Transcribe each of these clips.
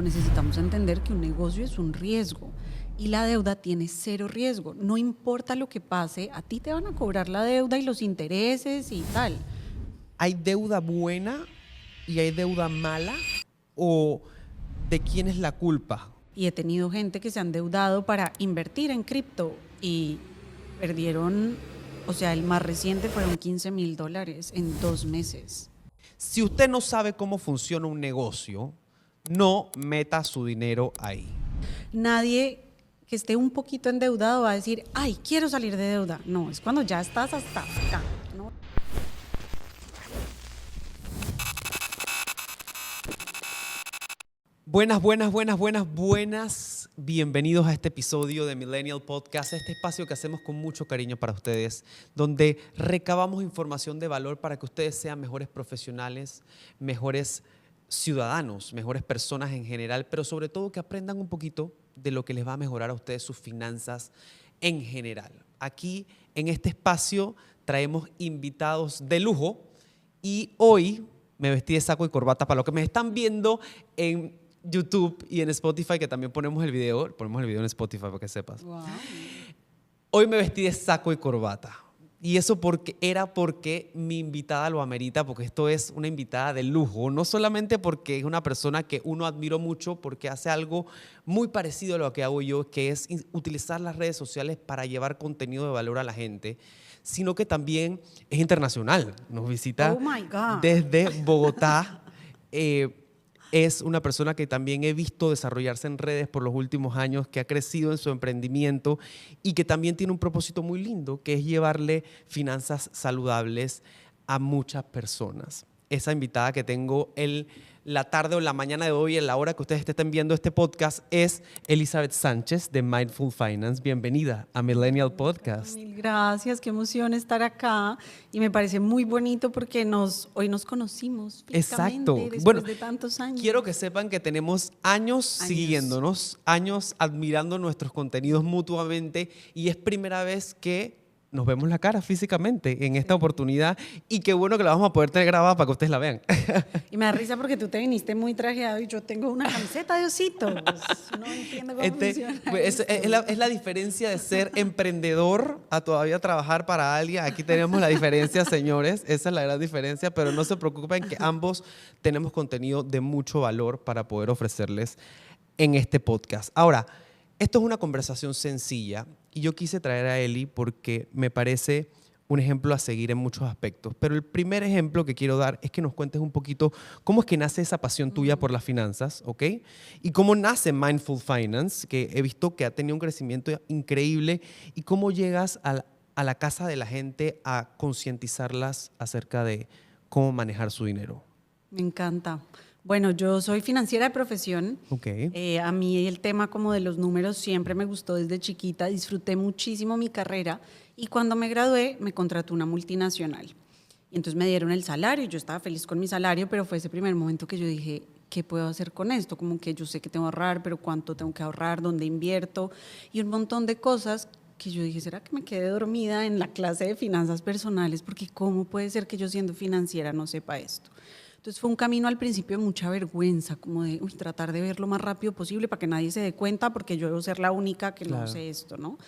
Necesitamos entender que un negocio es un riesgo y la deuda tiene cero riesgo. No importa lo que pase, a ti te van a cobrar la deuda y los intereses y tal. ¿Hay deuda buena y hay deuda mala? ¿O de quién es la culpa? Y he tenido gente que se han endeudado para invertir en cripto y perdieron, o sea, el más reciente fueron $15,000 en 2 meses. Si usted no sabe cómo funciona un negocio, no meta su dinero ahí. Nadie que esté un poquito endeudado va a decir, ay, quiero salir de deuda. No, es cuando ya estás hasta acá, ¿no? Buenas. Bienvenidos a este episodio de Millennial Podcast, este espacio que hacemos con mucho cariño para ustedes, donde recabamos información de valor para que ustedes sean mejores profesionales, mejores ciudadanos, mejores personas en general, pero sobre todo que aprendan un poquito de lo que les va a mejorar a ustedes sus finanzas en general. Aquí, en este espacio, traemos invitados de lujo y hoy me vestí de saco y corbata. Para los que me están viendo en YouTube y en Spotify, que también ponemos el video en Spotify para que sepas. Wow. Hoy me vestí de saco y corbata. Y eso porque mi invitada lo amerita, porque esto es una invitada de lujo, no solamente porque es una persona que uno admiro mucho, porque hace algo muy parecido a lo que hago yo, que es utilizar las redes sociales para llevar contenido de valor a la gente, sino que también es internacional. Nos visita Oh my God. desde Bogotá. Es una persona que también he visto desarrollarse en redes por los últimos años, que ha crecido en su emprendimiento y que también tiene un propósito muy lindo, que es llevarle finanzas saludables a muchas personas. Esa invitada que tengo la tarde o la mañana de hoy, en la hora que ustedes estén viendo este podcast, es Elizabeth Sánchez de Mindful Finance. Bienvenida a Millennial Podcast. Mil gracias, qué emoción estar acá y me parece muy bonito porque hoy nos conocimos físicamente. Exacto. Después de tantos años. Quiero que sepan que tenemos años siguiéndonos, años admirando nuestros contenidos mutuamente y es primera vez que nos vemos la cara físicamente en esta oportunidad y qué bueno que la vamos a poder tener grabada para que ustedes la vean. Y me da risa porque tú te viniste muy trajeado y yo tengo una camiseta de ositos. No entiendo cómo funciona Pues, esto. es la diferencia de ser emprendedor a todavía trabajar para alguien. Aquí tenemos la diferencia, señores. Esa es la gran diferencia, pero no se preocupen que ambos tenemos contenido de mucho valor para poder ofrecerles en este podcast. Ahora, esto es una conversación sencilla y yo quise traer a Eli porque me parece un ejemplo a seguir en muchos aspectos. Pero el primer ejemplo que quiero dar es que nos cuentes un poquito cómo es que nace esa pasión tuya por las finanzas, ¿ok? Y cómo nace Mindful Finance, que he visto que ha tenido un crecimiento increíble, y cómo llegas a la casa de la gente a concientizarlas acerca de cómo manejar su dinero. Me encanta. Bueno, yo soy financiera de profesión. Ok. A mí el tema como de los números siempre me gustó desde chiquita, disfruté muchísimo mi carrera y cuando me gradué me contrató una multinacional. Y entonces me dieron el salario, yo estaba feliz con mi salario, pero fue ese primer momento que yo dije, ¿qué puedo hacer con esto? Como que yo sé que tengo que ahorrar, pero ¿cuánto tengo que ahorrar? ¿Dónde invierto? Y un montón de cosas que yo dije, ¿será que me quedé dormida en la clase de finanzas personales? Porque ¿cómo puede ser que yo siendo financiera no sepa esto? Entonces fue un camino al principio de mucha vergüenza, como de tratar de ver lo más rápido posible para que nadie se dé cuenta, porque yo debo ser la única que no sé esto, ¿no?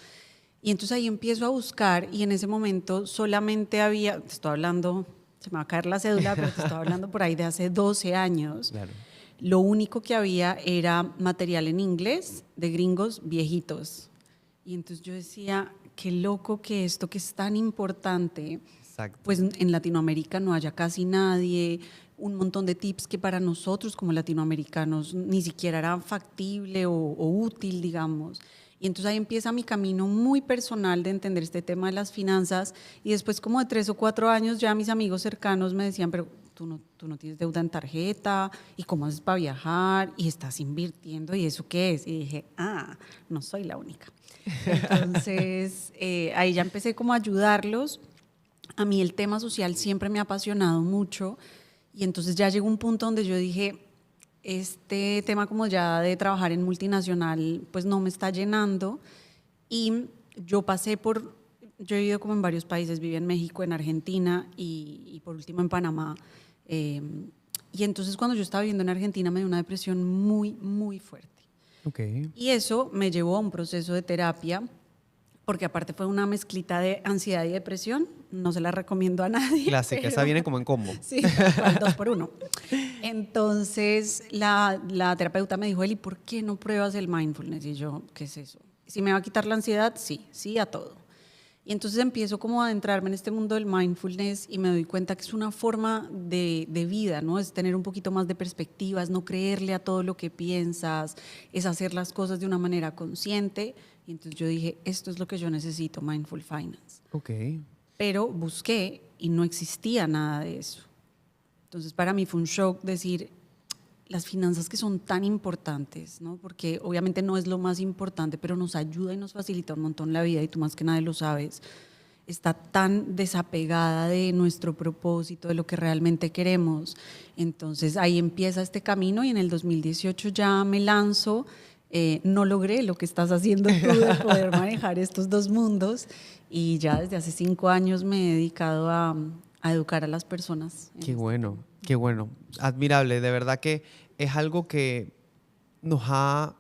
Y entonces ahí empiezo a buscar y en ese momento solamente había, te estoy hablando, se me va a caer la cédula, pero te estoy hablando por ahí de hace 12 años. Claro. Lo único que había era material en inglés de gringos viejitos. Y entonces yo decía, qué loco que esto que es tan importante, Exacto. pues en Latinoamérica no haya casi nadie, un montón de tips que para nosotros como latinoamericanos ni siquiera era factible o útil, digamos. Y entonces ahí empieza mi camino muy personal de entender este tema de las finanzas y después como de 3 o 4 años ya mis amigos cercanos me decían, pero tú no tienes deuda en tarjeta y cómo haces para viajar y estás invirtiendo y eso qué es. Y dije, no soy la única. Entonces ahí ya empecé como a ayudarlos. A mí el tema social siempre me ha apasionado mucho y entonces ya llegó un punto donde yo dije, este tema como ya de trabajar en multinacional pues no me está llenando y yo yo he vivido como en varios países, viví en México, en Argentina y por último en Panamá. Y entonces cuando yo estaba viviendo en Argentina me dio una depresión muy, muy fuerte. Okay. Y eso me llevó a un proceso de terapia, porque aparte fue una mezclita de ansiedad y depresión. No se la recomiendo a nadie. Clásica, esa viene como en combo. Sí, tal cual, 2 por 1. Entonces la terapeuta me dijo, Eli, ¿por qué no pruebas el mindfulness? Y yo, ¿qué es eso? ¿Si me va a quitar la ansiedad? Sí, sí a todo. Y entonces empiezo como a adentrarme en este mundo del mindfulness y me doy cuenta que es una forma de vida, ¿no? Es tener un poquito más de perspectiva, es no creerle a todo lo que piensas, es hacer las cosas de una manera consciente. Y entonces yo dije, esto es lo que yo necesito, Mindful Finance. Okay. Pero busqué y no existía nada de eso. Entonces para mí fue un shock decir, las finanzas que son tan importantes, ¿no? Porque obviamente no es lo más importante, pero nos ayuda y nos facilita un montón la vida y tú más que nadie lo sabes, está tan desapegada de nuestro propósito, de lo que realmente queremos. Entonces ahí empieza este camino y en el 2018 ya me lanzo. No logré lo que estás haciendo tú de poder manejar estos dos mundos y ya desde hace 5 años me he dedicado a educar a las personas. Qué bueno, qué bueno. Admirable, de verdad que es algo que nos ha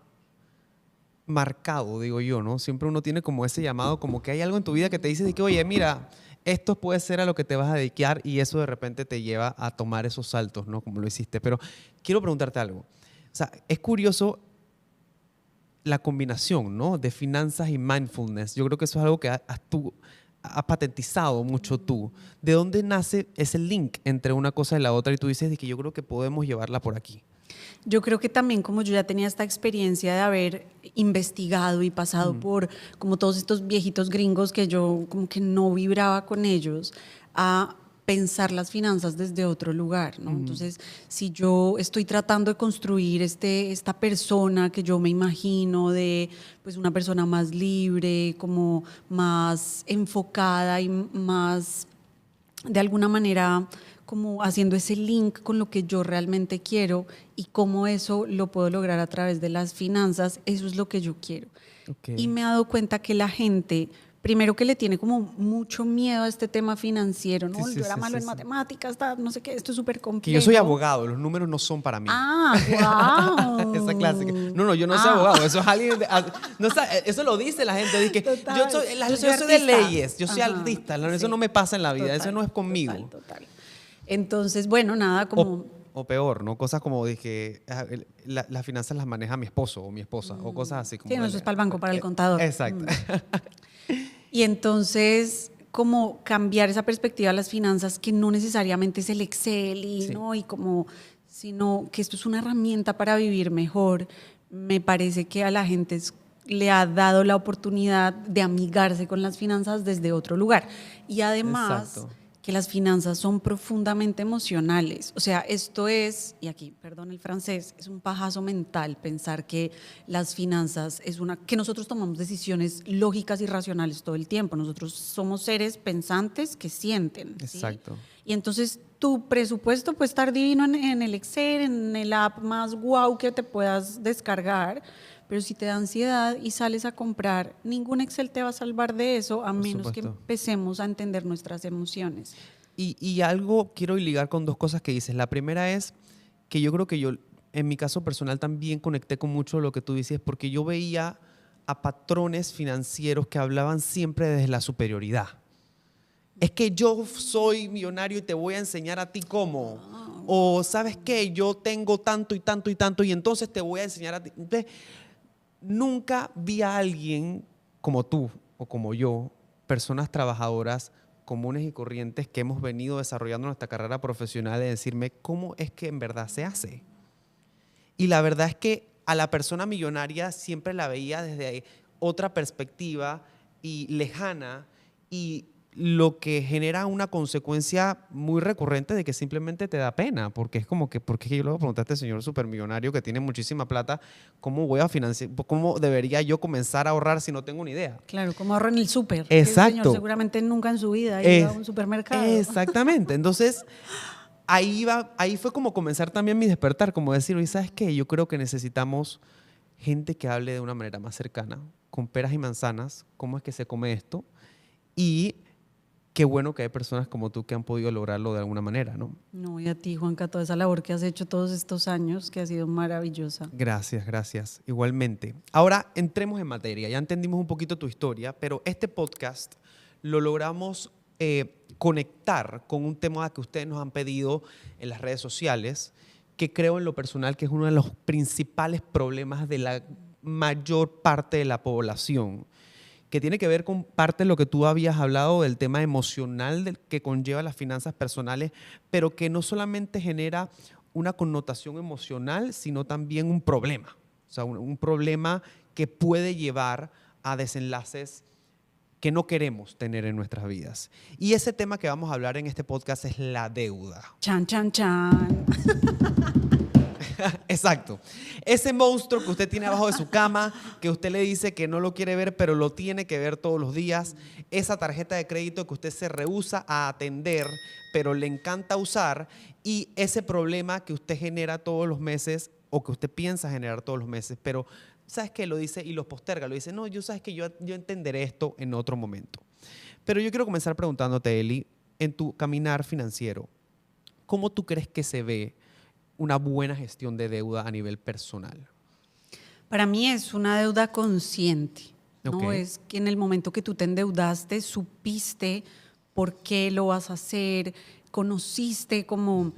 marcado, digo yo, ¿no? Siempre uno tiene como ese llamado, como que hay algo en tu vida que te dice de que, oye, mira, esto puede ser a lo que te vas a dedicar y eso de repente te lleva a tomar esos saltos, ¿no? Como lo hiciste. Pero quiero preguntarte algo. O sea, es curioso la combinación, ¿no? De finanzas y mindfulness. Yo creo que eso es algo que has patentizado mucho tú. ¿De dónde nace ese link entre una cosa y la otra? Y tú dices de que yo creo que podemos llevarla por aquí. Yo creo que también como yo ya tenía esta experiencia de haber investigado y pasado por como todos estos viejitos gringos que yo como que no vibraba con ellos, a pensar las finanzas desde otro lugar, ¿no? Entonces, si yo estoy tratando de construir esta persona que yo me imagino de pues una persona más libre, como más enfocada y más de alguna manera como haciendo ese link con lo que yo realmente quiero y cómo eso lo puedo lograr a través de las finanzas, eso es lo que yo quiero. Okay. Y me he dado cuenta que la gente, primero que le tiene como mucho miedo a este tema financiero, ¿no? Sí, Yo era sí, malo sí, en matemáticas, no sé qué, esto es súper complejo. Que yo soy abogado, los números no son para mí. Ah, wow. Esa clásica. No, yo no soy abogado, eso es alguien, no, eso lo dice la gente, dice que Total. yo soy de artista. leyes, yo soy Ajá, artista, eso sí. no me pasa en la vida, Total, eso no es conmigo. Total. Entonces, bueno, nada, como... O peor, ¿no? Cosas como dije, las finanzas las maneja mi esposo o mi esposa, o cosas así como... Sí, no, eso es para el banco, para el contador. Exacto. Y entonces, como cambiar esa perspectiva de las finanzas, que no necesariamente es el Excel, y, Sí. ¿no? Y como, sino que esto es una herramienta para vivir mejor, me parece que a la gente le ha dado la oportunidad de amigarse con las finanzas desde otro lugar. Y además... Exacto. que las finanzas son profundamente emocionales. O sea, esto es, y aquí, perdón el francés, es un pajazo mental pensar que las finanzas que nosotros tomamos decisiones lógicas y racionales todo el tiempo. Nosotros somos seres pensantes que sienten. Exacto. ¿Sí? Y entonces tu presupuesto puede estar divino en el Excel, en el app más guau que te puedas descargar, pero si te da ansiedad y sales a comprar, ningún Excel te va a salvar de eso, a menos que empecemos a entender nuestras emociones. Y algo quiero ligar con dos cosas que dices. La primera es que yo creo que yo, en mi caso personal, también conecté con mucho lo que tú dices, porque yo veía a patrones financieros que hablaban siempre desde la superioridad. Es que yo soy millonario y te voy a enseñar a ti cómo. O, ¿sabes qué? Yo tengo tanto y tanto y tanto y entonces te voy a enseñar a ti. Entonces, nunca vi a alguien como tú o como yo, personas trabajadoras comunes y corrientes que hemos venido desarrollando nuestra carrera profesional, de decirme cómo es que en verdad se hace. Y la verdad es que a la persona millonaria siempre la veía desde otra perspectiva y lejana, y lo que genera una consecuencia muy recurrente de que simplemente te da pena, porque es como que, porque yo le voy a preguntar a este señor supermillonario que tiene muchísima plata, ¿cómo voy a financiar? ¿Cómo debería yo comenzar a ahorrar si no tengo ni idea? Claro, como ahorro en el súper. Exacto. El señor seguramente nunca en su vida ha ido a un supermercado. Exactamente. Entonces, ahí fue como comenzar también mi despertar, como decir, oye, ¿sabes qué? Yo creo que necesitamos gente que hable de una manera más cercana, con peras y manzanas, cómo es que se come esto, y qué bueno que hay personas como tú que han podido lograrlo de alguna manera, ¿no? No, y a ti, Juanca, toda esa labor que has hecho todos estos años, que ha sido maravillosa. Gracias, gracias. Igualmente. Ahora entremos en materia. Ya entendimos un poquito tu historia, pero este podcast lo logramos conectar con un tema que ustedes nos han pedido en las redes sociales, que creo en lo personal que es uno de los principales problemas de la mayor parte de la población, que tiene que ver con parte de lo que tú habías hablado del tema emocional que conlleva las finanzas personales, pero que no solamente genera una connotación emocional, sino también un problema. O sea, un problema que puede llevar a desenlaces que no queremos tener en nuestras vidas. Y ese tema que vamos a hablar en este podcast es la deuda. Chan, chan, chan. Exacto. Ese monstruo que usted tiene abajo de su cama, que usted le dice que no lo quiere ver, pero lo tiene que ver todos los días. Esa tarjeta de crédito que usted se rehúsa a atender, pero le encanta usar. Y ese problema que usted genera todos los meses o que usted piensa generar todos los meses, pero ¿sabes qué? Lo dice y lo posterga. Lo dice, no, sabes que yo entenderé esto en otro momento. Pero yo quiero comenzar preguntándote, Eli, en tu caminar financiero, ¿cómo tú crees que se ve una buena gestión de deuda a nivel personal? Para mí es una deuda consciente, ¿no? Ok. Es que en el momento que tú te endeudaste, supiste por qué lo vas a hacer, conociste como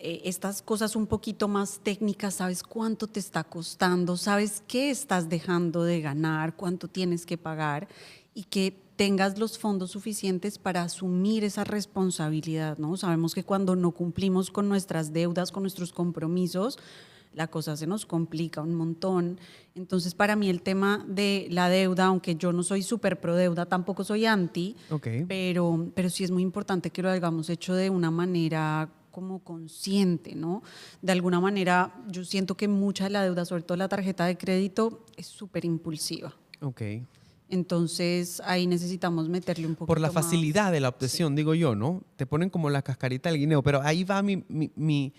estas cosas un poquito más técnicas, sabes cuánto te está costando, sabes qué estás dejando de ganar, cuánto tienes que pagar y que tengas los fondos suficientes para asumir esa responsabilidad, ¿no? Sabemos que cuando no cumplimos con nuestras deudas, con nuestros compromisos, la cosa se nos complica un montón. Entonces, para mí el tema de la deuda, aunque yo no soy súper pro deuda, tampoco soy anti, Okay. pero sí es muy importante que lo hayamos hecho de una manera como consciente, ¿no? De alguna manera, yo siento que mucha de la deuda, sobre todo la tarjeta de crédito, es súper impulsiva. Ok. Entonces, ahí necesitamos meterle un poquito Por la más. facilidad de la obtención, digo yo, ¿no? Te ponen como la cascarita del guineo, pero ahí va mi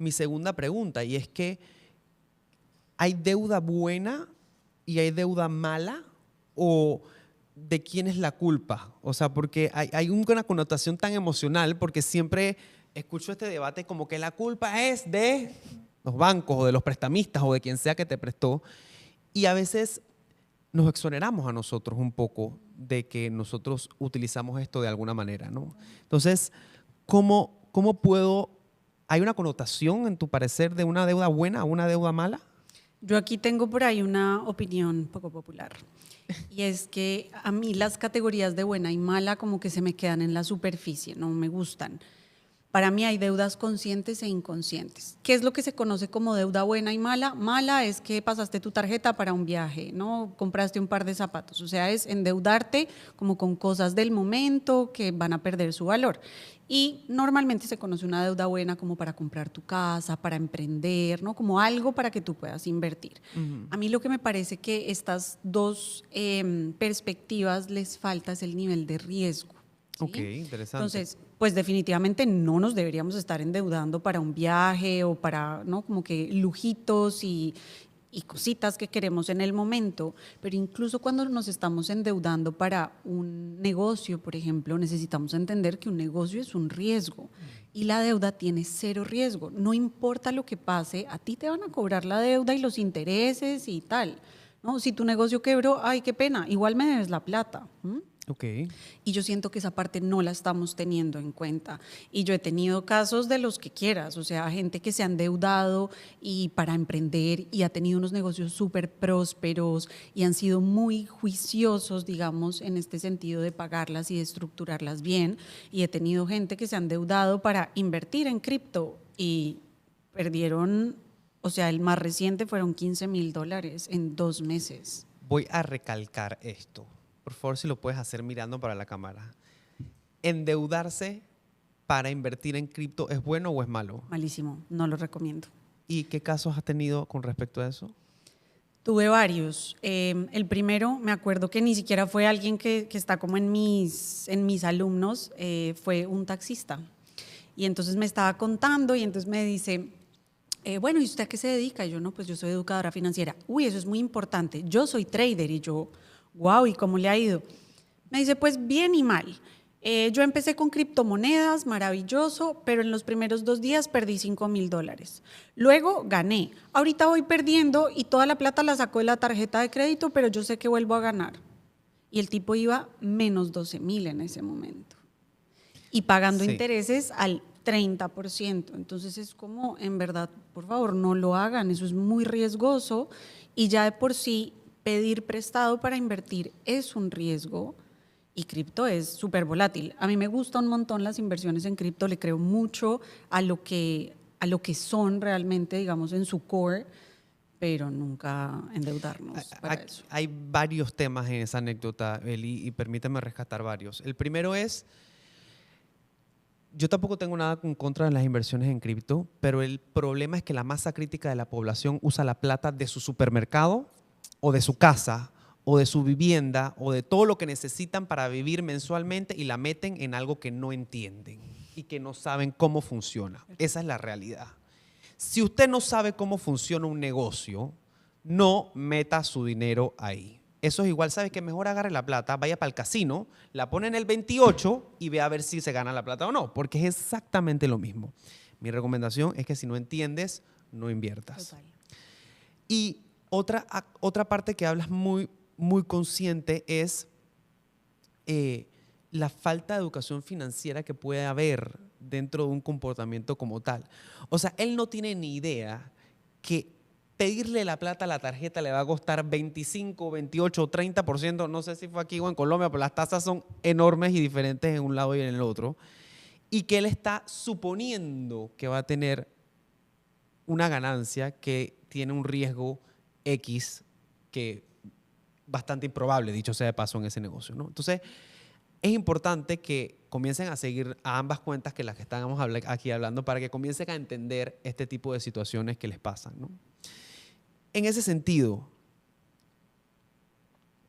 segunda pregunta, y es que ¿hay deuda buena y hay deuda mala? ¿O de quién es la culpa? O sea, porque hay una connotación tan emocional, porque siempre escucho este debate como que la culpa es de los bancos o de los prestamistas o de quien sea que te prestó, y a veces nos exoneramos a nosotros un poco de que nosotros utilizamos esto de alguna manera, ¿no? Entonces, ¿cómo puedo? ¿Hay una connotación, en tu parecer, de una deuda buena a una deuda mala? Yo aquí tengo por ahí una opinión poco popular. Y es que a mí las categorías de buena y mala como que se me quedan en la superficie, no me gustan. Para mí hay deudas conscientes e inconscientes. ¿Qué es lo que se conoce como deuda buena y mala? Mala es que pasaste tu tarjeta para un viaje, ¿no? Compraste un par de zapatos. O sea, es endeudarte como con cosas del momento que van a perder su valor. Y normalmente se conoce una deuda buena como para comprar tu casa, para emprender, ¿no? Como algo para que tú puedas invertir. A mí lo que me parece que estas dos perspectivas les falta es el nivel de riesgo. ¿Sí? Ok, interesante. Entonces, pues definitivamente no nos deberíamos estar endeudando para un viaje o para, ¿no? Como que lujitos y cositas que queremos en el momento, pero incluso cuando nos estamos endeudando para un negocio, por ejemplo, necesitamos entender que un negocio es un riesgo y la deuda tiene cero riesgo. No importa lo que pase, a ti te van a cobrar la deuda y los intereses y tal, ¿no? Si tu negocio quebró, ay, qué pena, igual me debes la plata. Ok. Y yo siento que esa parte no la estamos teniendo en cuenta. Y yo he tenido casos de los que quieras, o sea, gente que se ha endeudado y para emprender y ha tenido unos negocios súper prósperos y han sido muy juiciosos, digamos, en este sentido de pagarlas y de estructurarlas bien. Y he tenido gente que se ha endeudado para invertir en cripto y perdieron, o sea, el más reciente fueron $15,000 en 2 meses. Voy a recalcar esto. Por favor, si lo puedes hacer mirando para la cámara. ¿Endeudarse para invertir en cripto es bueno o es malo? Malísimo, no lo recomiendo. ¿Y qué casos has tenido con respecto a eso? Tuve varios. El primero, me acuerdo que ni siquiera fue alguien que está como en mis alumnos, fue un taxista. Y entonces me estaba contando y entonces me dice, bueno, ¿y usted a qué se dedica? Y yo, no, pues yo soy educadora financiera. Uy, eso es muy importante. Yo soy trader. Y yo, wow, ¿y cómo le ha ido? Me dice, pues bien y mal. Yo empecé con criptomonedas, maravilloso, pero en los primeros 2 días perdí $5,000. Luego gané. Ahorita voy perdiendo y toda la plata la saco de la tarjeta de crédito, pero yo sé que vuelvo a ganar. Y el tipo iba menos 12,000 en ese momento. Y pagando intereses al 30%. Entonces es como, en verdad, por favor, no lo hagan. Eso es muy riesgoso y ya de por sí pedir prestado para invertir es un riesgo. Y cripto es súper volátil. A mí me gustan un montón las inversiones en cripto, le creo mucho a lo que son realmente, digamos, en su core, pero nunca endeudarnos para eso. Hay varios temas en esa anécdota, Eli, y permíteme rescatar varios. El primero es, yo tampoco tengo nada en contra de las inversiones en cripto, pero el problema es que la masa crítica de la población usa la plata de su supermercado o de su casa o de su vivienda o de todo lo que necesitan para vivir mensualmente y la meten en algo que no entienden y que no saben cómo funciona. Esa es la realidad. Si usted no sabe cómo funciona un negocio, no meta su dinero ahí. Eso es igual, ¿sabes qué? Mejor agarre la plata, vaya para el casino, la pone en el 28 y ve a ver si se gana la plata o no, porque es exactamente lo mismo. Mi recomendación es que si no entiendes, no inviertas. Total. Y otra parte que hablas muy consciente es la falta de educación financiera que puede haber dentro de un comportamiento como tal. O sea, él no tiene ni idea que pedirle la plata a la tarjeta le va a costar 25, 28, 30%. No sé si fue aquí o en Colombia, pero las tasas son enormes y diferentes en un lado y en el otro. Y que él está suponiendo que va a tener una ganancia que tiene un riesgo X que bastante improbable, dicho sea de paso, en ese negocio, ¿no? Entonces, es importante que comiencen a seguir a ambas cuentas que las que estamos aquí hablando para que comiencen a entender este tipo de situaciones que les pasan, ¿no? En ese sentido,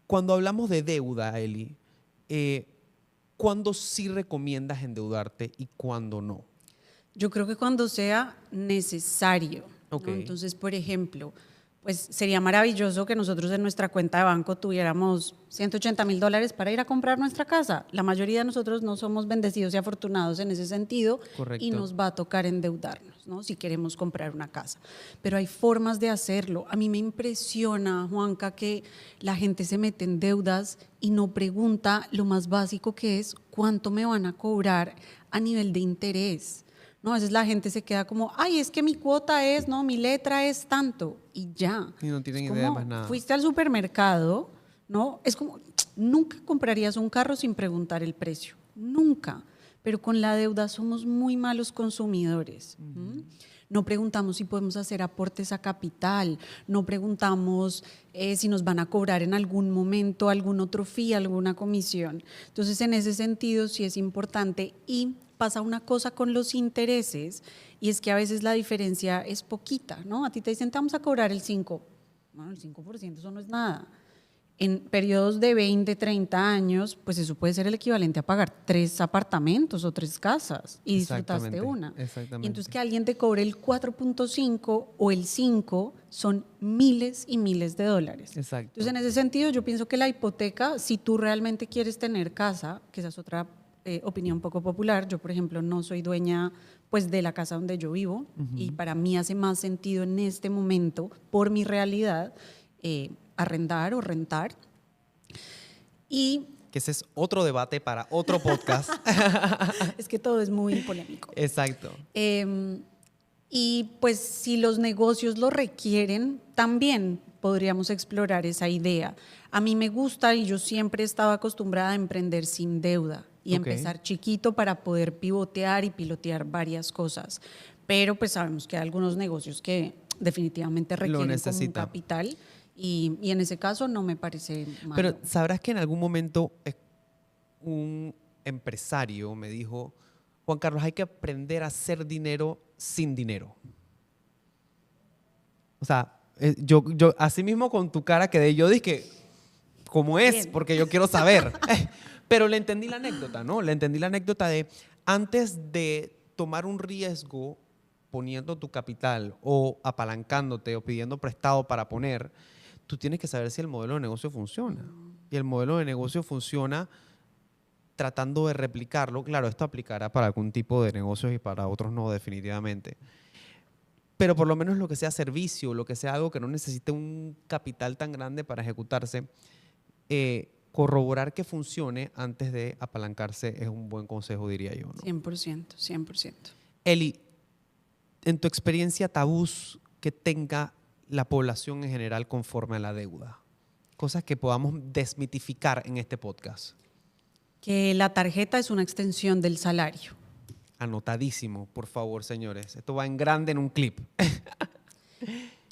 cuando hablamos de deuda, Eli, ¿cuándo sí recomiendas endeudarte y cuándo no? Yo creo que cuando sea necesario, ¿no? Okay. Entonces, por ejemplo, pues sería maravilloso que nosotros en nuestra cuenta de banco tuviéramos $180,000 para ir a comprar nuestra casa. La mayoría de nosotros no somos bendecidos y afortunados en ese sentido. Correcto. Y nos va a tocar endeudarnos, ¿no? Si queremos comprar una casa. Pero hay formas de hacerlo. A mí me impresiona, Juanca, que la gente se mete en deudas y no pregunta lo más básico que es cuánto me van a cobrar a nivel de interés. No, a veces la gente se queda como, ay, es que mi cuota es, no, mi letra es tanto, y ya. Y no tienen Es idea de como, más nada. fuiste al supermercado, ¿no? Es como, nunca comprarías un carro sin preguntar el precio, nunca. Pero con la deuda somos muy malos consumidores. No preguntamos si podemos hacer aportes a capital, no preguntamos si nos van a cobrar en algún momento algún otro fee, alguna comisión. Entonces, en ese sentido, sí es importante. Y pasa una cosa con los intereses, y es que a veces la diferencia es poquita, ¿no? A ti te dicen, te vamos a cobrar el 5%. Bueno, el 5% eso no es nada. En periodos de 20, 30 años, pues eso puede ser el equivalente a pagar 3 apartamentos o 3 casas y disfrutaste una. Exactamente. Y entonces que alguien te cobre el 4.5 o el 5 son miles y miles de dólares. Exacto. Entonces, en ese sentido, yo pienso que la hipoteca, si tú realmente quieres tener casa, que esa es otra opinión poco popular, yo por ejemplo no soy dueña pues de la casa donde yo vivo, y para mí hace más sentido en este momento, por mi realidad, arrendar o rentar. Y que ese es otro debate para otro podcast. es que todo es muy polémico. Exacto. Y pues si los negocios lo requieren, también podríamos explorar esa idea. A mí me gusta y yo siempre estaba acostumbrada a emprender sin deuda y empezar chiquito para poder pivotear y pilotear varias cosas. Pero pues sabemos que hay algunos negocios que definitivamente requieren como un capital. Y en ese caso no me parece malo. Pero sabrás que en algún momento un empresario me dijo, Juan Carlos, hay que aprender a hacer dinero sin dinero. O sea, yo así mismo con tu cara quedé, yo dije, ¿cómo es? Bien. Porque yo quiero saber. Pero le entendí la anécdota, ¿no? Le entendí la anécdota de antes de tomar un riesgo poniendo tu capital o apalancándote o pidiendo prestado para poner, tú tienes que saber si el modelo de negocio funciona. Y el modelo de negocio funciona tratando de replicarlo. Claro, esto aplicará para algún tipo de negocios y para otros no, definitivamente. Pero por lo menos lo que sea servicio, lo que sea algo que no necesite un capital tan grande para ejecutarse, corroborar que funcione antes de apalancarse es un buen consejo, diría yo, ¿no? 100%, 100%. Eli, en tu experiencia, tabús que tenga la población en general conforme a la deuda. Cosas que podamos desmitificar en este podcast. Que la tarjeta es una extensión del salario. Anotadísimo, por favor, señores. Esto va en grande en un clip.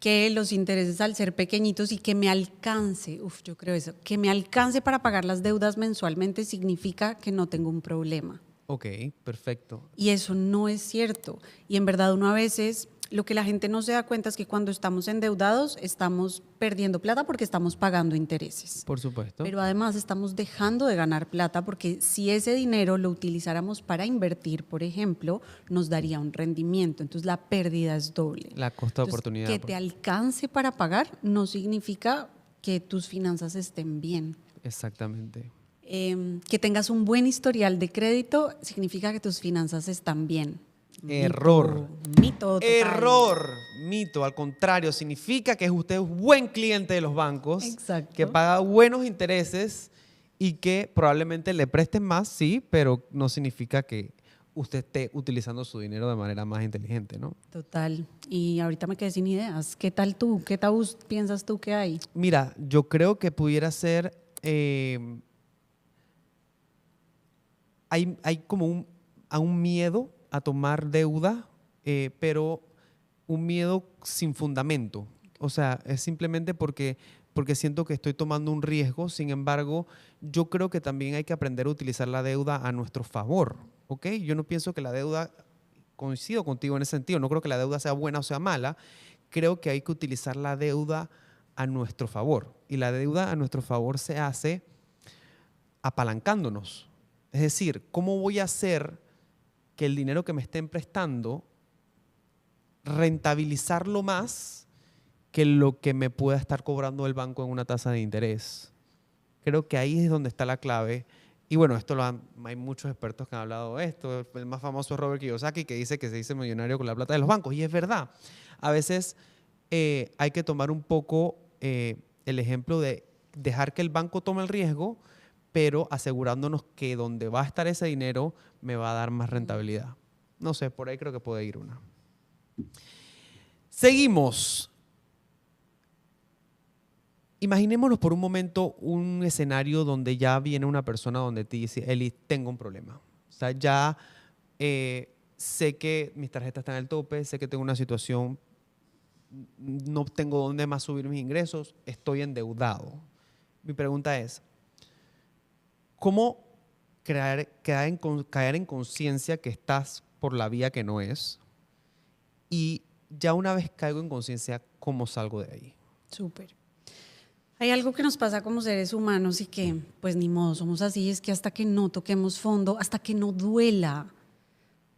Que los intereses al ser pequeñitos y que me alcance, yo creo eso, que me alcance para pagar las deudas mensualmente significa que no tengo un problema. Ok, perfecto. Y eso no es cierto. Y en verdad uno a veces, lo que la gente no se da cuenta es que cuando estamos endeudados estamos perdiendo plata porque estamos pagando intereses. Por supuesto. Pero además estamos dejando de ganar plata porque si ese dinero lo utilizáramos para invertir, por ejemplo, nos daría un rendimiento. Entonces la pérdida es doble. La costa de oportunidad. Que te alcance para pagar no significa que tus finanzas estén bien. Exactamente. Que tengas un buen historial de crédito significa que tus finanzas están bien. Error. Mito total. Error. Mito. Al contrario, significa que usted es buen cliente de los bancos. Exacto. Que paga buenos intereses y que probablemente le presten más, sí, pero no significa que usted esté utilizando su dinero de manera más inteligente, ¿no? Total. Y ahorita me quedé sin ideas. ¿Qué tal tú? ¿Qué tabús piensas tú que hay? Mira, yo creo que pudiera ser... hay como un miedo a tomar deuda, pero un miedo sin fundamento. O sea, es simplemente porque siento que estoy tomando un riesgo. Sin embargo, yo creo que también hay que aprender a utilizar la deuda a nuestro favor, ¿ok? Yo no pienso que la deuda, coincido contigo en ese sentido, no creo que la deuda sea buena o sea mala. Creo que hay que utilizar la deuda a nuestro favor. Y la deuda a nuestro favor se hace apalancándonos. Es decir, ¿cómo voy a hacer que el dinero que me estén prestando rentabilizarlo más que lo que me pueda estar cobrando el banco en una tasa de interés? Creo que ahí es donde está la clave. Y bueno, hay muchos expertos que han hablado de esto. El más famoso es Robert Kiyosaki, que dice que se dice millonario con la plata de los bancos. Y es verdad. A veces hay que tomar un poco el ejemplo de dejar que el banco tome el riesgo, pero asegurándonos que donde va a estar ese dinero me va a dar más rentabilidad. No sé, por ahí creo que puede ir una. Seguimos. Imaginémonos por un momento un escenario donde ya viene una persona donde te dice, Eli, tengo un problema. O sea, ya sé que mis tarjetas están al tope, sé que tengo una situación, no tengo dónde más subir mis ingresos, estoy endeudado. Mi pregunta es, ¿cómo caer en conciencia que estás por la vía que no es? Y ya una vez caigo en conciencia, ¿cómo salgo de ahí? Súper. Hay algo que nos pasa como seres humanos y que, pues ni modo, somos así, es que hasta que no toquemos fondo, hasta que no duela,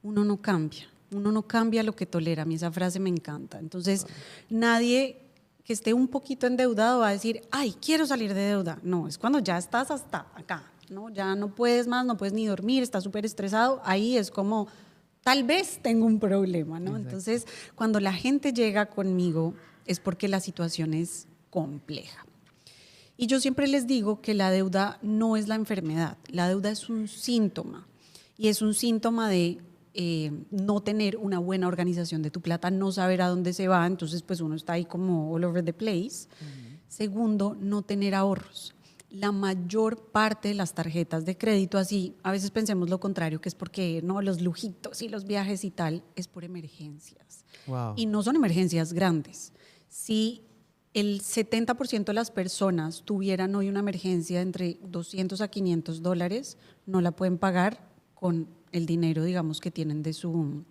uno no cambia. Uno no cambia lo que tolera. A mí esa frase me encanta. Entonces, nadie que esté un poquito endeudado va a decir, ay, quiero salir de deuda. No, es cuando ya estás hasta acá, ¿no? Ya no puedes más, no puedes ni dormir, estás súper estresado. Ahí es como, tal vez tengo un problema, ¿no? Exacto. Entonces, cuando la gente llega conmigo es porque la situación es compleja. Y yo siempre les digo que la deuda no es la enfermedad, la deuda es un síntoma y es un síntoma de no tener una buena organización de tu plata, no saber a dónde se va, entonces pues uno está ahí como all over the place. Segundo, no tener ahorros. La mayor parte de las tarjetas de crédito, así a veces pensemos lo contrario, que es porque no los lujitos y los viajes y tal, es por emergencias. Wow. Y no son emergencias grandes. Si el 70% de las personas tuvieran hoy una emergencia entre 200 a 500 dólares, no la pueden pagar con el dinero, digamos, que tienen de su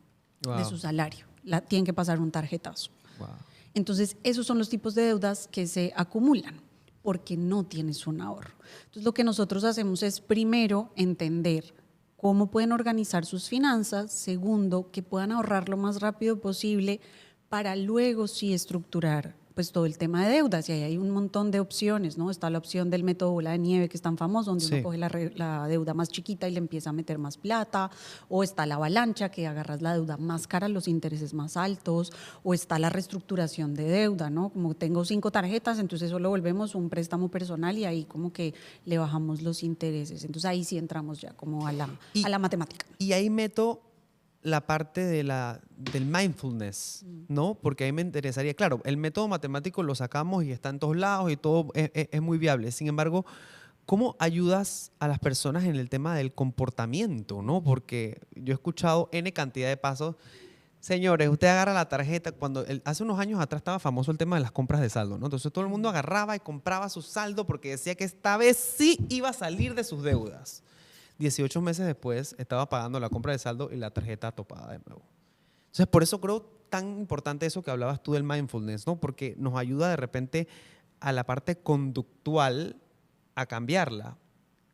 salario. Tienen que pasar un tarjetazo. Wow. Entonces, esos son los tipos de deudas que se acumulan porque no tienes un ahorro. Entonces, lo que nosotros hacemos es, primero, entender cómo pueden organizar sus finanzas. Segundo, que puedan ahorrar lo más rápido posible para luego sí estructurar pues todo el tema de deudas, y ahí hay un montón de opciones, ¿no? Está la opción del método bola de nieve, que es tan famoso, donde Sí. uno coge la deuda más chiquita y le empieza a meter más plata, o está la avalancha, que agarras la deuda más cara, los intereses más altos, o está la reestructuración de deuda, ¿no? Como tengo 5 tarjetas, entonces eso lo volvemos un préstamo personal y ahí como que le bajamos los intereses. Entonces ahí sí entramos ya como a Y- la matemática. Y ahí meto la parte del mindfulness, ¿no? Porque ahí me interesaría, claro, el método matemático lo sacamos y está en todos lados y todo es muy viable. Sin embargo, ¿cómo ayudas a las personas en el tema del comportamiento, ¿no? Porque yo he escuchado N cantidad de pasos. Señores, usted agarra la tarjeta, hace unos años atrás estaba famoso el tema de las compras de saldo, ¿no? Entonces todo el mundo agarraba y compraba su saldo porque decía que esta vez sí iba a salir de sus deudas. 18 meses después estaba pagando la compra de saldo y la tarjeta topada de nuevo. Entonces, por eso creo tan importante eso que hablabas tú del mindfulness, ¿no? Porque nos ayuda de repente a la parte conductual a cambiarla.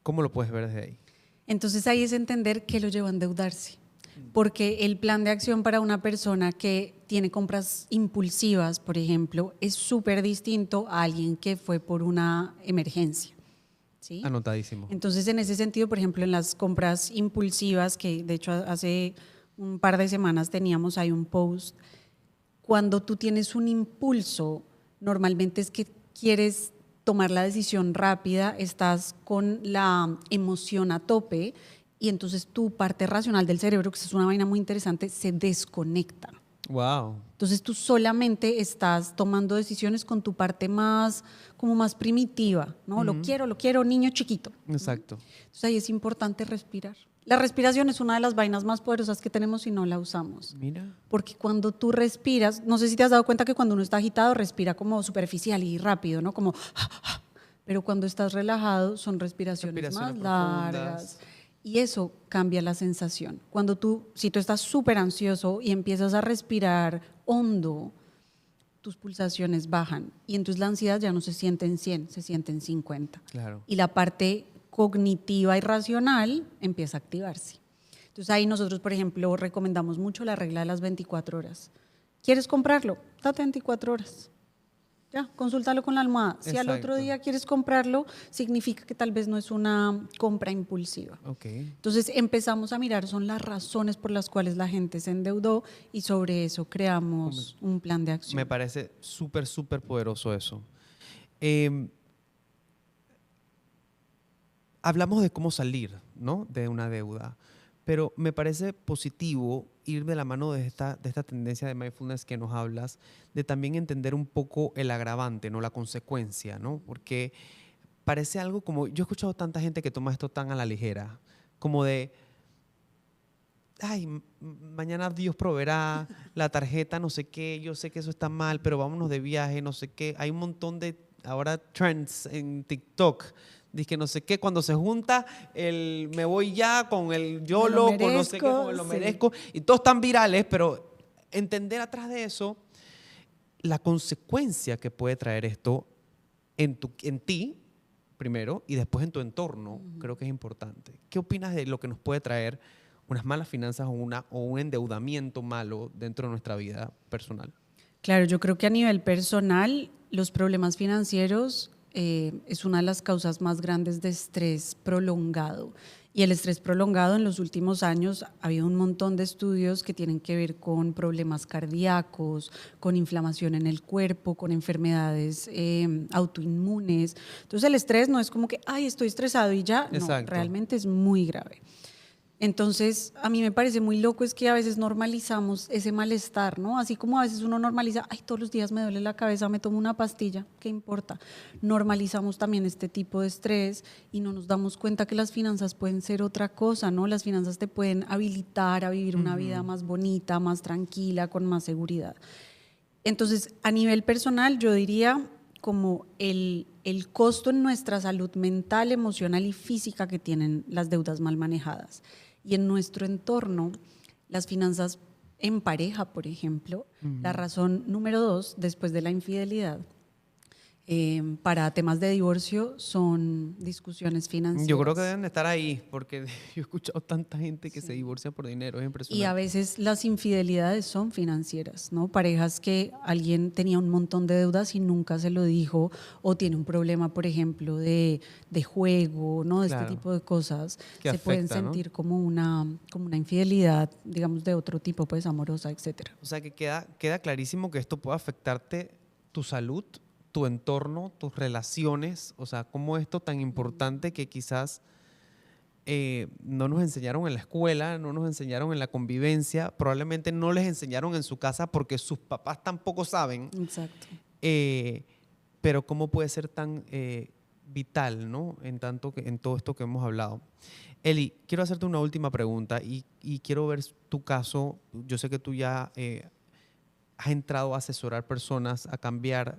¿Cómo lo puedes ver desde ahí? Entonces ahí es entender qué lo lleva a endeudarse. Porque el plan de acción para una persona que tiene compras impulsivas, por ejemplo, es súper distinto a alguien que fue por una emergencia. ¿Sí? Anotadísimo. Entonces, en ese sentido, por ejemplo, en las compras impulsivas, que de hecho hace un par de semanas teníamos ahí un post, cuando tú tienes un impulso, normalmente es que quieres tomar la decisión rápida, estás con la emoción a tope y entonces tu parte racional del cerebro, que es una vaina muy interesante, se desconecta. Wow. Entonces tú solamente estás tomando decisiones con tu parte más, como más primitiva, ¿no? Lo quiero, niño chiquito. Exacto. Entonces ahí es importante respirar. La respiración es una de las vainas más poderosas que tenemos y no la usamos. Mira. Porque cuando tú respiras, no sé si te has dado cuenta que cuando uno está agitado respira como superficial y rápido, ¿no? Como, pero cuando estás relajado son respiraciones más largas. Y eso cambia la sensación. Si tú estás súper ansioso y empiezas a respirar hondo, tus pulsaciones bajan y entonces la ansiedad ya no se siente en 100, se siente en 50. Claro. Y la parte cognitiva y racional empieza a activarse. Entonces ahí nosotros, por ejemplo, recomendamos mucho la regla de las 24 horas. ¿Quieres comprarlo? Date 24 horas. Ya, consúltalo con la almohada. Si al otro día quieres comprarlo, significa que tal vez no es una compra impulsiva. Okay. Entonces empezamos a mirar, son las razones por las cuales la gente se endeudó y sobre eso creamos un plan de acción. Me parece súper, súper poderoso eso. Hablamos de cómo salir, ¿no? De una deuda, pero me parece positivo ir de la mano de esta tendencia de mindfulness que nos hablas, de también entender un poco el agravante, ¿no? La consecuencia, ¿no? Porque parece algo como, yo he escuchado tanta gente que toma esto tan a la ligera, como de, ay, mañana Dios proveerá, la tarjeta no sé qué, yo sé que eso está mal, pero vámonos de viaje, no sé qué. Hay un montón de, ahora, trends en TikTok. Dice que no sé qué, cuando se junta el me voy ya con el YOLO, con no sé qué, con el lo merezco, y todos están virales, pero entender atrás de eso la consecuencia que puede traer esto en ti, primero, y después en tu entorno, creo que es importante. ¿Qué opinas de lo que nos puede traer unas malas finanzas o un endeudamiento malo dentro de nuestra vida personal? Claro, yo creo que a nivel personal, los problemas financieros es una de las causas más grandes de estrés prolongado. Y el estrés prolongado en los últimos años ha habido un montón de estudios que tienen que ver con problemas cardíacos, con inflamación en el cuerpo, con enfermedades autoinmunes. Entonces el estrés no es como que, ay, estoy estresado y ya, no, realmente es muy grave. Entonces, a mí me parece muy loco es que a veces normalizamos ese malestar, ¿no? Así como a veces uno normaliza, ay, todos los días me duele la cabeza, me tomo una pastilla, ¿qué importa? Normalizamos también este tipo de estrés y no nos damos cuenta que las finanzas pueden ser otra cosa, ¿no? Las finanzas te pueden habilitar a vivir una vida más bonita, más tranquila, con más seguridad. Entonces, a nivel personal, yo diría como el costo en nuestra salud mental, emocional y física que tienen las deudas mal manejadas. Y en nuestro entorno, las finanzas en pareja, por ejemplo, la razón número 2, después de la infidelidad, para temas de divorcio son discusiones financieras. Yo creo que deben de estar ahí, porque yo he escuchado tanta gente que se divorcia por dinero, es impresionante. Y a veces las infidelidades son financieras, ¿no? Parejas que alguien tenía un montón de deudas y nunca se lo dijo, o tiene un problema, por ejemplo, de juego, ¿no? De Claro. este tipo de cosas, Que se pueden afecta, ¿no? sentir como una infidelidad, digamos, de otro tipo, pues amorosa, etcétera. O sea que queda clarísimo que esto puede afectarte tu salud, tu entorno, tus relaciones, o sea, cómo esto tan importante que quizás no nos enseñaron en la escuela, no nos enseñaron en la convivencia, probablemente no les enseñaron en su casa porque sus papás tampoco saben, Exacto. pero cómo puede ser tan vital, ¿no? En todo esto que hemos hablado. Eli, quiero hacerte una última pregunta y quiero ver tu caso. Yo sé que tú ya has entrado a asesorar personas a cambiar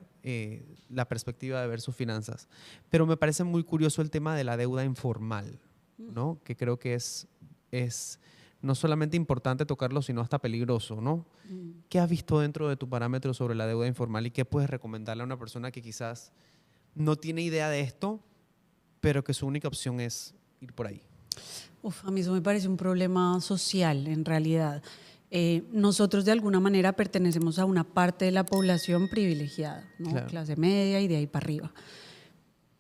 la perspectiva de ver sus finanzas, pero me parece muy curioso el tema de la deuda informal, ¿no? Que creo que es no solamente importante tocarlo, sino hasta peligroso, ¿no? ¿Qué has visto dentro de tu parámetro sobre la deuda informal y qué puedes recomendarle a una persona que quizás no tiene idea de esto, pero que su única opción es ir por ahí? A mí eso me parece un problema social, en realidad. Nosotros de alguna manera pertenecemos a una parte de la población privilegiada, ¿no? Claro. Clase media y de ahí para arriba.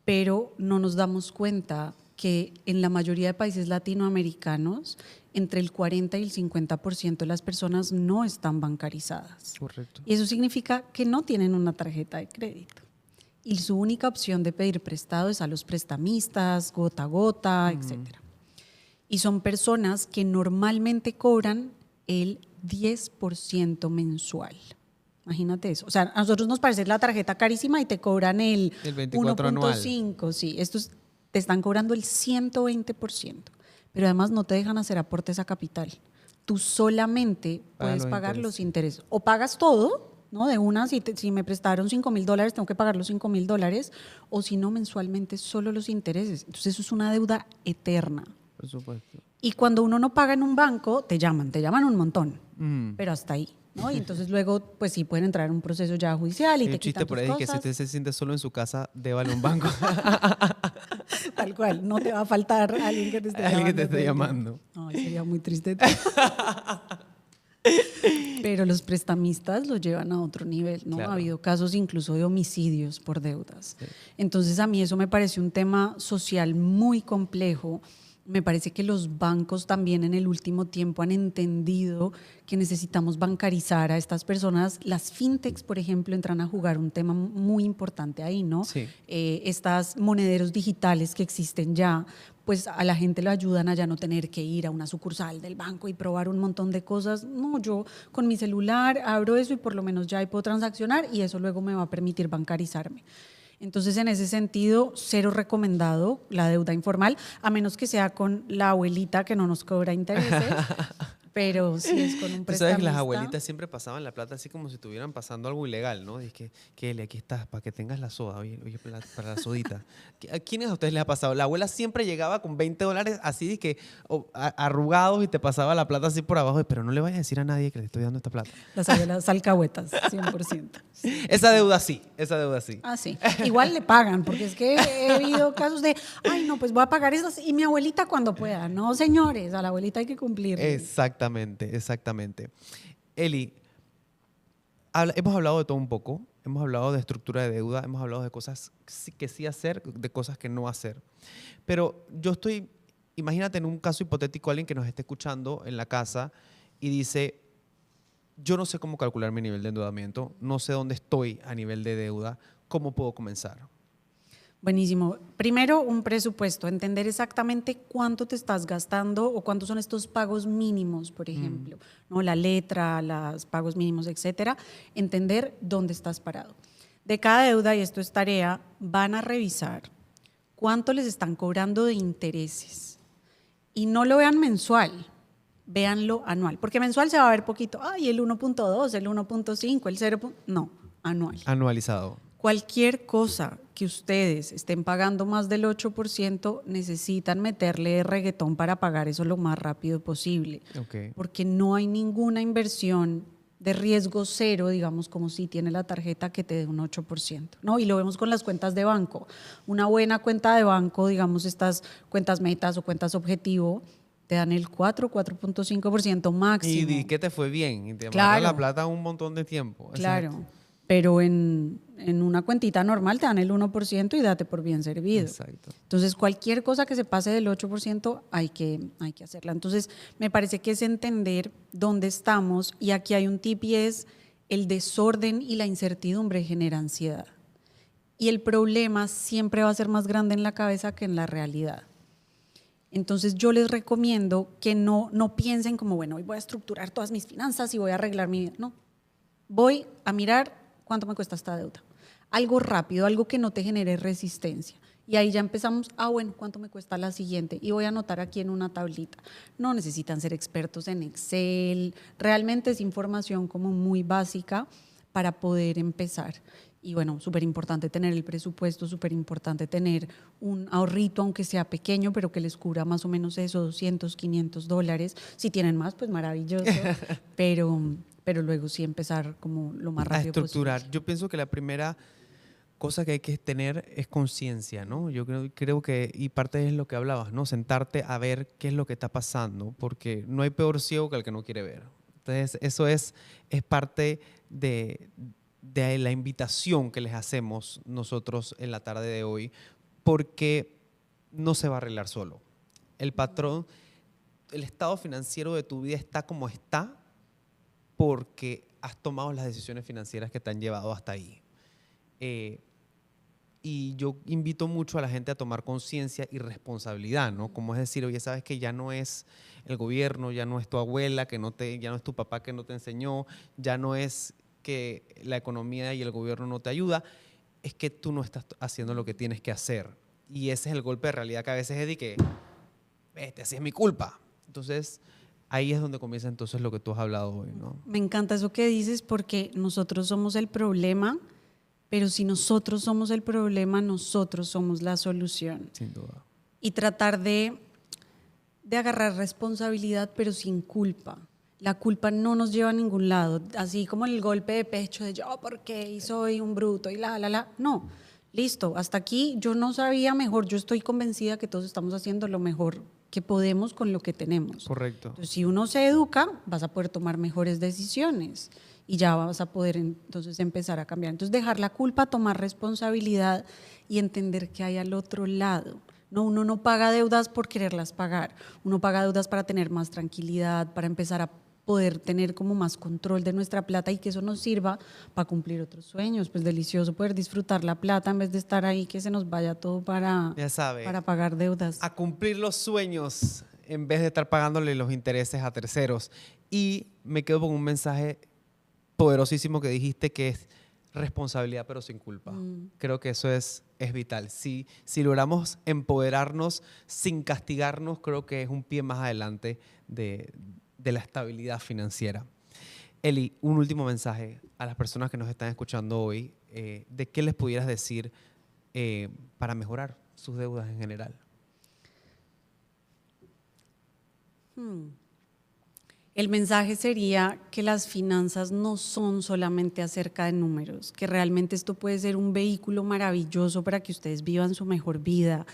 Pero no nos damos cuenta que en la mayoría de países latinoamericanos, entre el 40 y el 50% de las personas no están bancarizadas. Correcto. Y eso significa que no tienen una tarjeta de crédito. Y su única opción de pedir prestado es a los prestamistas, gota a gota, etcétera. Y son personas que normalmente cobran el 10% mensual. Imagínate eso. O sea, a nosotros nos parece la tarjeta carísima y te cobran el 24 anual. 1.5. Sí, estos te están cobrando el 120%. Pero además no te dejan hacer aportes a capital. Tú solamente puedes pagar los intereses. O pagas todo, ¿no? De una, si me prestaron $5,000, tengo que pagar los $5,000. O si no, mensualmente solo los intereses. Entonces eso es una deuda eterna. Por supuesto. Y cuando uno no paga en un banco, te llaman un montón, pero hasta ahí, ¿no? Y entonces luego, pues sí, pueden entrar en un proceso ya judicial y Hay te un chiste quitan por tus ahí que si cosas. usted se siente solo en su casa, débale a un banco. Tal cual, no te va a faltar alguien que te esté Alguien que te esté llamando. llamando. Ay, sería muy triste. Pero los prestamistas lo llevan a otro nivel, ¿no? Claro. Ha habido casos incluso de homicidios por deudas. Sí. Entonces a mí eso me parece un tema social muy complejo. Me parece que los bancos también en el último tiempo han entendido que necesitamos bancarizar a estas personas. Las fintechs, por ejemplo, entran a jugar un tema muy importante ahí, ¿no? Sí. Estas monederos digitales que existen ya, pues a la gente lo ayudan a ya no tener que ir a una sucursal del banco y probar un montón de cosas. No, yo con mi celular abro eso y por lo menos ya ahí puedo transaccionar y eso luego me va a permitir bancarizarme. Entonces, en ese sentido, cero recomendado la deuda informal, a menos que sea con la abuelita que no nos cobra intereses, pero si es con un Tú prestamista. sabes que las abuelitas siempre pasaban la plata así como si estuvieran pasando algo ilegal, ¿no? Dice que Eli, aquí estás, para que tengas la soda, oye, para la sodita. ¿A quiénes a ustedes les ha pasado? La abuela siempre llegaba con $20 así, que arrugados y te pasaba la plata así por abajo, pero no le vayas a decir a nadie que le estoy dando esta plata. Las abuelas alcahuetas, 100%. Esa deuda sí, esa deuda sí. Ah, sí. Igual le pagan, porque es que he habido casos de, ay, no, pues voy a pagar esas y mi abuelita cuando pueda. No, señores, a la abuelita hay que cumplirle. Exactamente, exactamente. Eli, hemos hablado de todo un poco, hemos hablado de estructura de deuda, hemos hablado de cosas que sí hacer, de cosas que no hacer. Pero imagínate en un caso hipotético alguien que nos esté escuchando en la casa y dice, yo no sé cómo calcular mi nivel de endeudamiento, no sé dónde estoy a nivel de deuda, ¿cómo puedo comenzar? Buenísimo. Primero, un presupuesto, entender exactamente cuánto te estás gastando o cuántos son estos pagos mínimos, por ejemplo, ¿no? La letra, los pagos mínimos, etcétera. Entender dónde estás parado. De cada deuda, y esto es tarea, van a revisar cuánto les están cobrando de intereses. Y no lo vean mensual, véanlo anual, porque mensual se va a ver poquito. Ay, el 1.2, el 1.5, el 0. No, anual. Anualizado. Cualquier cosa que ustedes estén pagando más del 8%, necesitan meterle reggaetón para pagar eso lo más rápido posible. Okay. Porque no hay ninguna inversión de riesgo cero, digamos, como si tiene la tarjeta que te dé un 8%, ¿no? Y lo vemos con las cuentas de banco. Una buena cuenta de banco, digamos, estas cuentas metas o cuentas objetivo, te dan el 4.5% máximo. Y que te fue bien, y te amarran la Claro, plata un montón de tiempo. Exacto. claro. Pero en una cuentita normal te dan el 1% y date por bien servido. Exacto. Entonces, cualquier cosa que se pase del 8% hay que hacerla. Entonces, me parece que es entender dónde estamos, y aquí hay un tip, y es el desorden y la incertidumbre genera ansiedad. Y el problema siempre va a ser más grande en la cabeza que en la realidad. Entonces, yo les recomiendo que no piensen como, bueno, hoy voy a estructurar todas mis finanzas y voy a arreglar mi vida. No, voy a mirar cuánto me cuesta esta deuda. Algo rápido, algo que no te genere resistencia. Y ahí ya empezamos, bueno, ¿cuánto me cuesta la siguiente? Y voy a anotar aquí en una tablita. No necesitan ser expertos en Excel, realmente es información como muy básica para poder empezar. Y bueno, súper importante tener el presupuesto, súper importante tener un ahorrito, aunque sea pequeño, pero que les cubra más o menos eso, $200, $500. Si tienen más, pues maravilloso, pero luego sí empezar como lo más A rápido estructurar. posible. Yo pienso que la primera cosa que hay que tener es conciencia, ¿no? Yo creo que, y parte es lo que hablabas, ¿no? Sentarte a ver qué es lo que está pasando, porque no hay peor ciego que el que no quiere ver. Entonces, eso es parte de la invitación que les hacemos nosotros en la tarde de hoy, porque no se va a arreglar solo. El patrón, el estado financiero de tu vida está como está porque has tomado las decisiones financieras que te han llevado hasta ahí. Y yo invito mucho a la gente a tomar conciencia y responsabilidad, ¿no? Como es decir, oye, sabes que ya no es el gobierno, ya no es tu abuela, ya no es tu papá que no te enseñó, ya no es que la economía y el gobierno no te ayuda, es que tú no estás haciendo lo que tienes que hacer. Y ese es el golpe de realidad que a veces es de que, así es mi culpa. Entonces, ahí es donde comienza entonces lo que tú has hablado hoy, ¿no? Me encanta eso que dices, porque nosotros somos el problema, pero si nosotros somos el problema, nosotros somos la solución. Sin duda. Y tratar de agarrar responsabilidad, pero sin culpa. La culpa no nos lleva a ningún lado, así como el golpe de pecho de yo, ¿por qué? Y soy un bruto y la. No, listo, hasta aquí yo no sabía mejor, yo estoy convencida que todos estamos haciendo lo mejor que podemos con lo que tenemos. Correcto. Entonces, si uno se educa, vas a poder tomar mejores decisiones y ya vas a poder entonces empezar a cambiar. Entonces, dejar la culpa, tomar responsabilidad y entender que hay al otro lado. No, uno no paga deudas por quererlas pagar, uno paga deudas para tener más tranquilidad, para empezar a poder tener como más control de nuestra plata y que eso nos sirva para cumplir otros sueños. Pues delicioso poder disfrutar la plata en vez de estar ahí que se nos vaya todo para pagar deudas. A cumplir los sueños en vez de estar pagándole los intereses a terceros. Y me quedo con un mensaje poderosísimo que dijiste, que es responsabilidad pero sin culpa. Creo que eso es vital. Si logramos empoderarnos sin castigarnos, creo que es un pie más adelante de la estabilidad financiera. Eli, un último mensaje a las personas que nos están escuchando hoy, ¿de qué les pudieras decir para mejorar sus deudas en general? El mensaje sería que las finanzas no son solamente acerca de números, que realmente esto puede ser un vehículo maravilloso para que ustedes vivan su mejor vida,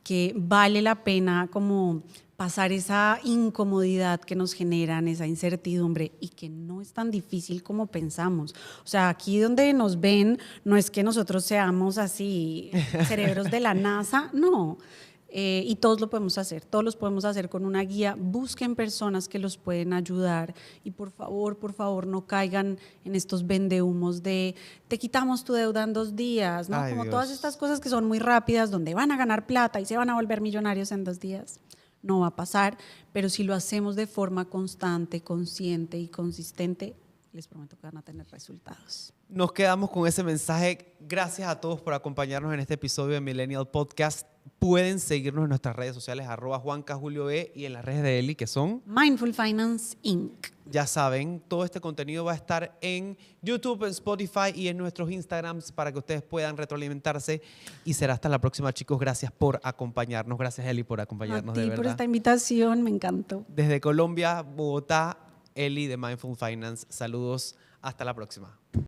que vale la pena como pasar esa incomodidad que nos generan, esa incertidumbre, y que no es tan difícil como pensamos. O sea, aquí donde nos ven, no es que nosotros seamos así cerebros de la NASA, no. Y todos lo podemos hacer, todos los podemos hacer con una guía. Busquen personas que los pueden ayudar y por favor no caigan en estos vendehumos de te quitamos tu deuda en 2 días, ¿no? Ay, Como Dios. todas estas cosas que son muy rápidas, donde van a ganar plata y se van a volver millonarios en 2 días. No va a pasar, pero si lo hacemos de forma constante, consciente y consistente, les prometo que van a tener resultados. Nos quedamos con ese mensaje. Gracias a todos por acompañarnos en este episodio de Millennial Podcast. Pueden seguirnos en nuestras redes sociales, @JuancaJulioE, y en las redes de Eli, que son Mindful Finance Inc. Ya saben, todo este contenido va a estar en YouTube, en Spotify y en nuestros Instagrams para que ustedes puedan retroalimentarse. Y será hasta la próxima, chicos. Gracias por acompañarnos. Gracias, Eli, por acompañarnos, A ti de verdad. por esta invitación, me encantó. Desde Colombia, Bogotá, Eli de Mindful Finance. Saludos, hasta la próxima.